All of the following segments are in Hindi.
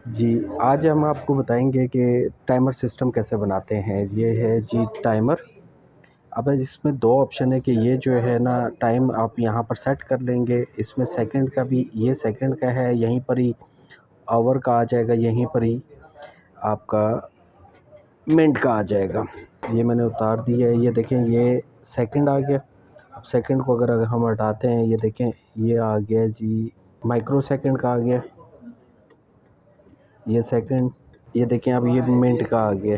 जी, आज हम आपको बताएँगे कि टाइमर सिस्टम कैसे बनाते हैं। ये है जी टाइमर। अब इसमें 2 ऑप्शन है कि ये जो है ना टाइम आप यहाँ पर सेट कर लेंगे। इसमें सेकंड का भी ये सेकंड का है, यहीं पर ही आवर का आ जाएगा, यहीं पर ही आपका मिनट का आ जाएगा। ये मैंने उतार दिया है, ये देखें ये सेकंड आ गया। अब सेकंड को अगर हम हटाते हैं, ये देखें ये आ गया जी माइक्रो सेकंड का आ गया। ये सेकंड, ये देखें अब ये मिनट का आ गया।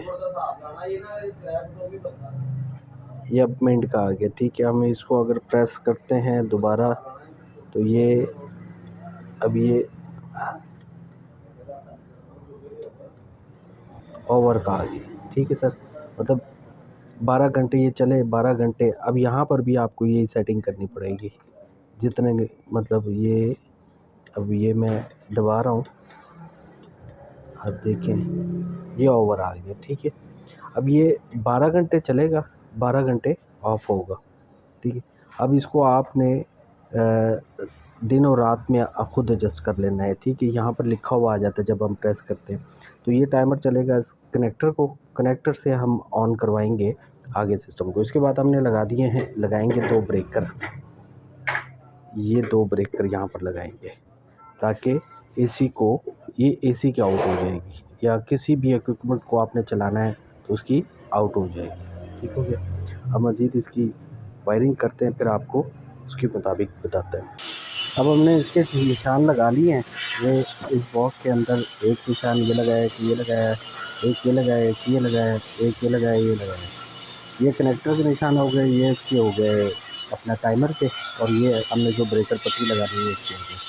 ये अब मिनट का आ गया। ठीक है, हम इसको अगर प्रेस करते हैं दोबारा तो ये अब ये ओवर का आ गया। ठीक है सर, मतलब 12 घंटे ये चले, 12 घंटे। अब यहाँ पर भी आपको ये सेटिंग करनी पड़ेगी जितने मतलब ये अब ये मैं दबा रहा हूँ, आप देखें ये ओवर आ गया। ठीक है, अब ये 12 घंटे चलेगा, 12 घंटे ऑफ होगा। ठीक है, अब इसको आपने दिन और रात में खुद एडजस्ट कर लेना है। ठीक है, यहाँ पर लिखा हुआ आ जाता है जब हम प्रेस करते हैं तो ये टाइमर चलेगा। इस कनेक्टर से हम ऑन करवाएंगे आगे सिस्टम को। इसके बाद हमने लगाएंगे 2 ब्रेकर। ये 2 ब्रेकर यहाँ पर लगाएंगे ताकि एसी को ये एसी की आउट हो जाएगी, या किसी भी इक्विपमेंट को आपने चलाना है तो उसकी आउट हो जाएगी। ठीक हो गया। अब मज़ीद इसकी वायरिंग करते हैं, फिर आपको उसके मुताबिक बताते हैं। अब हमने इसके निशान लगा लिए हैं। ये इस बॉक्स के अंदर एक निशान ये लगाया, एक ये लगाया, एक ये लगाया, एक ये लगाया, एक ये लगाया, ये लगाया। ये कनेक्टर के निशान हो गए, ये इसके हो गए अपना टाइमर के, और ये हमने जो ब्रेकर पट्टी लगा दी है इसके हो गए।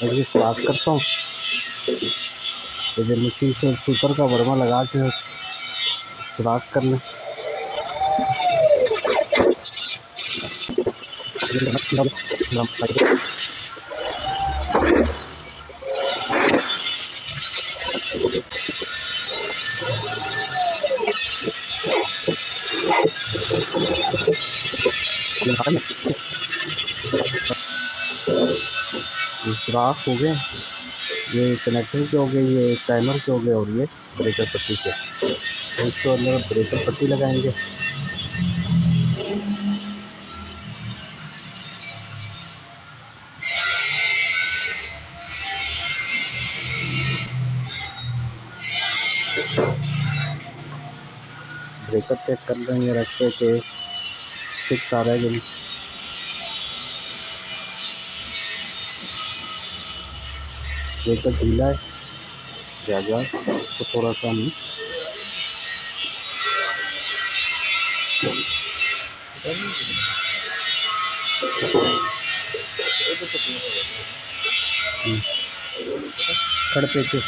मैं इसे स्टार्ट करता हूँ। तो जब मशीन से सुपर का वर्मा लगा के सुराख कर लें। सुराख हो गए, ये कनेक्टर के हो गए, ये टाइमर के हो गए, और ये ब्रेकर पट्टी के। तो इसको अंदर ब्रेकर पट्टी लगाएंगे। ब्रेकर चेक कर लेंगे रस्ते के, फिक्स आ रहा है कि नहीं। ब्रेकर ढीला है ज़्यादा, तो थोड़ा सा हम खड़ पे के